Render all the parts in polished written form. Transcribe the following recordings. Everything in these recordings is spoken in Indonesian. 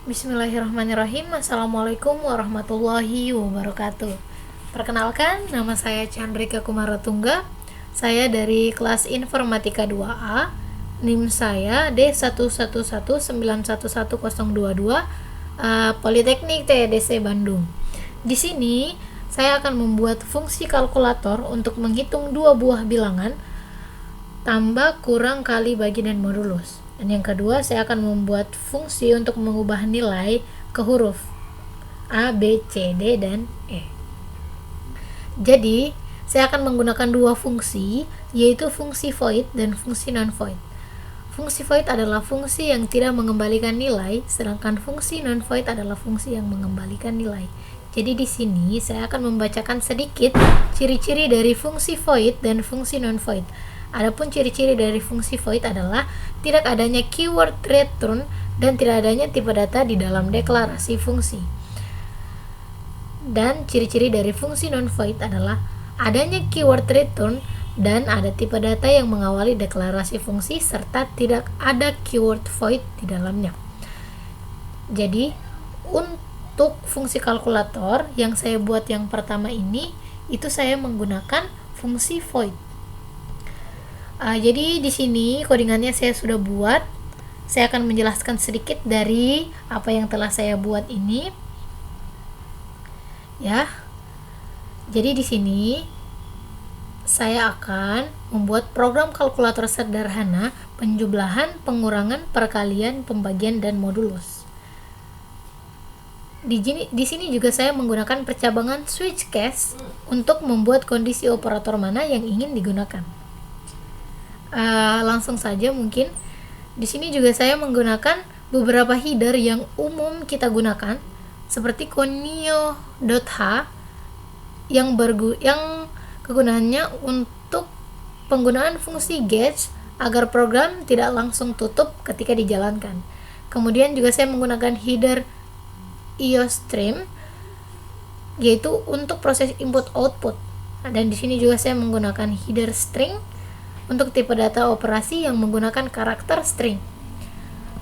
Bismillahirrahmanirrahim. Assalamualaikum warahmatullahi wabarakatuh. Perkenalkan, nama saya Chandrika Kumaratungga. Saya dari kelas Informatika 2A. NIM saya D1119110022, Politeknik TEDC Bandung. Di sini saya akan membuat fungsi kalkulator untuk menghitung dua buah bilangan, tambah, kurang, kali, bagi, dan modulus. Dan yang kedua, saya akan membuat fungsi untuk mengubah nilai ke huruf A, B, C, D, dan E. Jadi, saya akan menggunakan dua fungsi, yaitu fungsi void dan fungsi non-void. Fungsi void adalah fungsi yang tidak mengembalikan nilai, sedangkan fungsi non-void adalah fungsi yang mengembalikan nilai. Jadi di sini saya akan membacakan sedikit ciri-ciri dari fungsi void dan fungsi non-void. Adapun ciri-ciri dari fungsi void adalah tidak adanya keyword return dan tidak adanya tipe data di dalam deklarasi fungsi. Dan ciri-ciri dari fungsi non-void adalah adanya keyword return dan ada tipe data yang mengawali deklarasi fungsi serta tidak ada keyword void di dalamnya. Jadi untuk fungsi kalkulator yang saya buat yang pertama ini, itu saya menggunakan fungsi void. Jadi di sini codingannya saya sudah buat. Saya akan menjelaskan sedikit dari apa yang telah saya buat ini. Ya. Jadi di sini saya akan membuat program kalkulator sederhana penjumlahan, pengurangan, perkalian, pembagian, dan modulus. Di sini juga saya menggunakan percabangan switch case untuk membuat kondisi operator mana yang ingin digunakan. Langsung saja mungkin di sini juga saya menggunakan beberapa header yang umum kita gunakan seperti conio.h yang kegunaannya untuk penggunaan fungsi gauge agar program tidak langsung tutup ketika dijalankan. Kemudian juga saya menggunakan header iostream yaitu untuk proses input output. Dan di sini juga saya menggunakan header string untuk tipe data operasi yang menggunakan karakter string.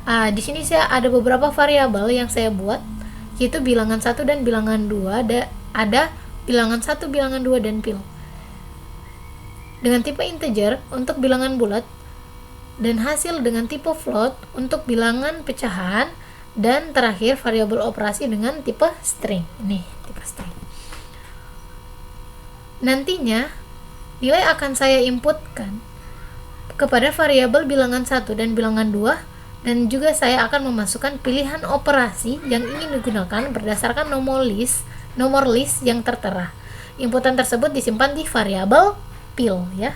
Di sini saya ada beberapa variabel yang saya buat, yaitu bilangan 1 dan bilangan 2, ada bilangan 1, bilangan 2, dan pil. Dengan tipe integer untuk bilangan bulat, dan hasil dengan tipe float untuk bilangan pecahan, dan terakhir variabel operasi dengan tipe string. Ini tipe string. Nantinya, nilai akan saya inputkan kepada variabel bilangan 1 dan bilangan 2, dan juga saya akan memasukkan pilihan operasi yang ingin digunakan berdasarkan nomor list yang tertera. Inputan tersebut disimpan di variabel pil, ya.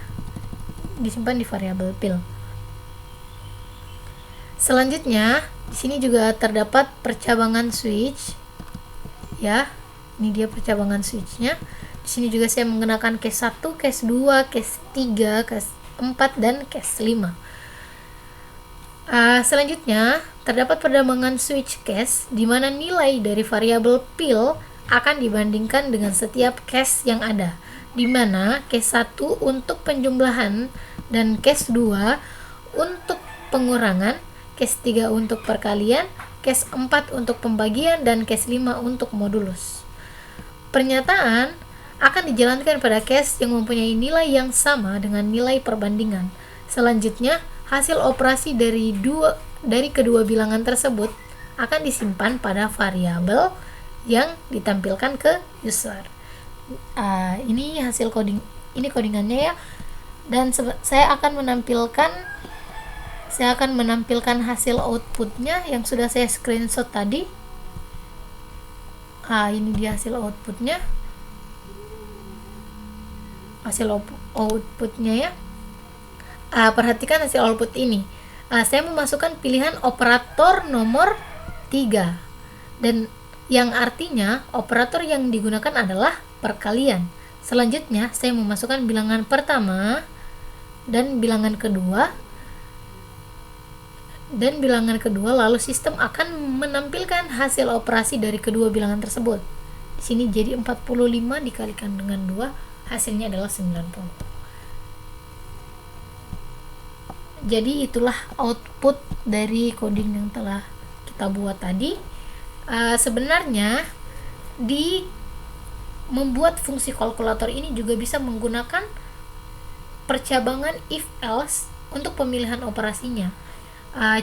Disimpan di variabel pil. Selanjutnya, di sini juga terdapat percabangan switch, ya. Ini dia percabangan switchnya. Di sini juga saya menggunakan case 1, case 2, case 3, case 4, dan case 5. Selanjutnya, terdapat perdagangan switch case di mana nilai dari variabel pil akan dibandingkan dengan setiap case yang ada, di mana case 1 untuk penjumlahan dan case 2 untuk pengurangan, case 3 untuk perkalian, case 4 untuk pembagian, dan case 5 untuk modulus. Pernyataan akan dijalankan pada case yang mempunyai nilai yang sama dengan nilai perbandingan. Selanjutnya, hasil operasi dari kedua bilangan tersebut akan disimpan pada variabel yang ditampilkan ke user. Ini hasil coding, ini codingannya, ya. Dan saya akan menampilkan hasil outputnya yang sudah saya screenshot tadi. Ini dia hasil outputnya. Ya. Perhatikan hasil output ini. Saya memasukkan pilihan operator nomor 3, dan yang artinya operator yang digunakan adalah perkalian. Selanjutnya saya memasukkan bilangan pertama dan bilangan kedua, lalu sistem akan menampilkan hasil operasi dari kedua bilangan tersebut. Di sini jadi 45 dikalikan dengan 2, hasilnya adalah 90. Jadi itulah output dari coding yang telah kita buat tadi. Sebenarnya di membuat fungsi kalkulator ini juga bisa menggunakan percabangan if else untuk pemilihan operasinya.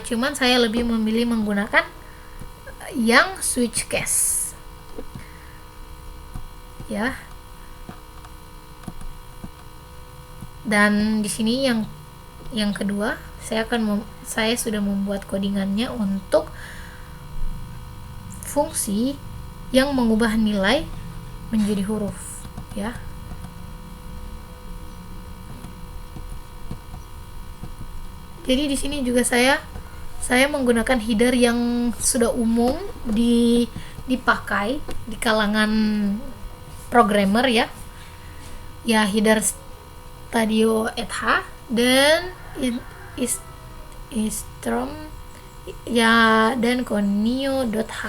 Cuman saya lebih memilih menggunakan yang switch case ya. Dan di sini yang kedua, saya sudah membuat codingannya untuk fungsi yang mengubah nilai menjadi huruf ya. Jadi di sini juga saya menggunakan header yang sudah umum dipakai di kalangan programmer ya. Ya, header Stadio@h dan Istrom ya, dan Conio.h.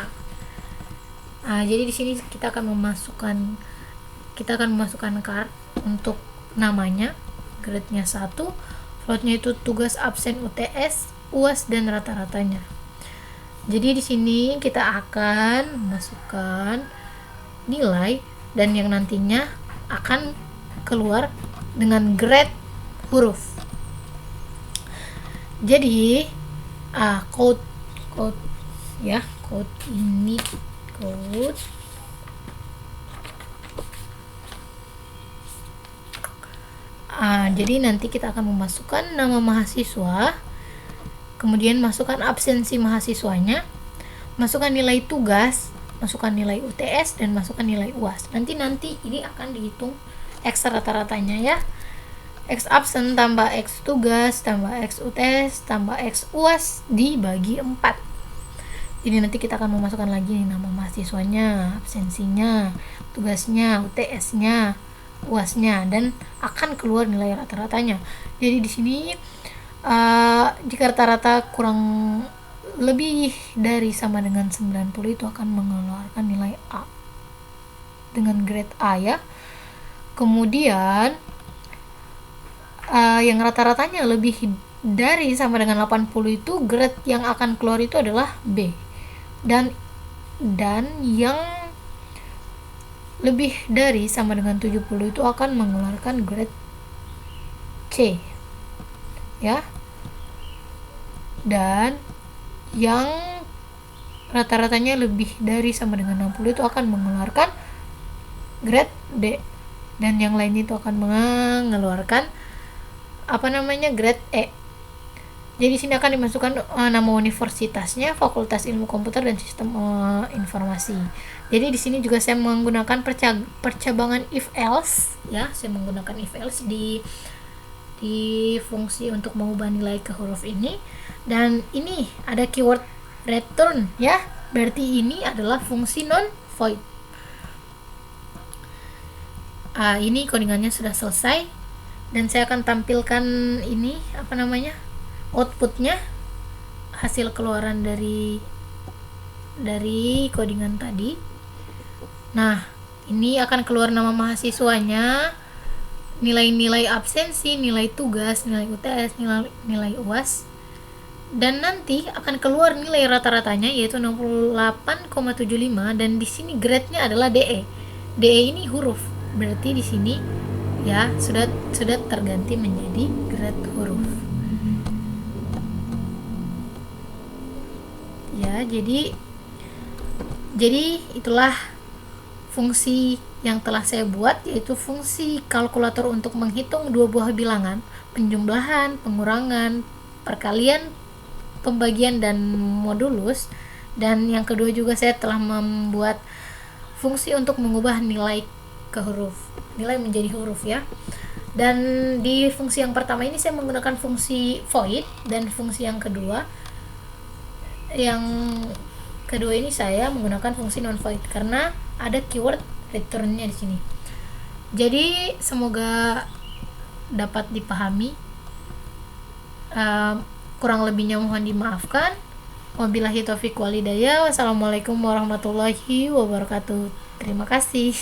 Jadi di sini kita akan memasukkan card untuk namanya, grade-nya 1, floatnya itu tugas, absen, UTS, UAS, dan rata-ratanya. Jadi di sini kita akan memasukkan nilai dan yang nantinya akan keluar dengan grade huruf. Jadi code ya, code ini code jadi nanti kita akan memasukkan nama mahasiswa, kemudian masukkan absensi mahasiswanya, masukkan nilai tugas, masukkan nilai UTS, dan masukkan nilai UAS. Nanti ini akan dihitung X rata-ratanya ya. X absen tambah X tugas tambah X UTS tambah X UAS dibagi 4. Jadi nanti kita akan memasukkan lagi nama mahasiswanya, absensinya, tugasnya, UTS-nya, UAS-nya, dan akan keluar nilai rata-ratanya. Jadi di sini jika rata-rata kurang lebih dari sama dengan 90 itu akan mengeluarkan nilai A dengan grade A ya. Kemudian yang rata-ratanya lebih dari sama dengan 80 itu grade yang akan keluar itu adalah B. Dan yang lebih dari sama dengan 70 itu akan mengeluarkan grade C ya. Dan yang rata-ratanya lebih dari sama dengan 60 itu akan mengeluarkan grade D, dan yang lain itu akan mengeluarkan grade E. Jadi sini akan dimasukkan nama universitasnya, Fakultas Ilmu Komputer dan Sistem Informasi. Jadi di sini juga saya menggunakan percabangan if else ya. Saya menggunakan if else di fungsi untuk mengubah nilai ke huruf ini. Dan ini ada keyword return ya. Berarti ini adalah fungsi non void. Ini codingannya sudah selesai dan saya akan tampilkan ini outputnya, hasil keluaran dari codingan tadi. Nah, ini akan keluar nama mahasiswanya, nilai-nilai absensi, nilai tugas, nilai UTS, nilai UAS, dan nanti akan keluar nilai rata-ratanya yaitu 68,75, dan di sini grade-nya adalah DE. DE ini huruf, berarti di sini ya sudah terganti menjadi grade huruf. Ya, jadi itulah fungsi yang telah saya buat, yaitu fungsi kalkulator untuk menghitung dua buah bilangan, penjumlahan, pengurangan, perkalian, pembagian, dan modulus. Dan yang kedua juga saya telah membuat fungsi untuk mengubah nilai ke huruf, nilai menjadi huruf ya. Dan di fungsi yang pertama ini saya menggunakan fungsi void, dan fungsi yang kedua ini saya menggunakan fungsi non void karena ada keyword return-nya di sini. Jadi semoga dapat dipahami. Kurang lebihnya mohon dimaafkan. Wabillahi taufiq walhidayah. Wassalamualaikum warahmatullahi wabarakatuh. Terima kasih.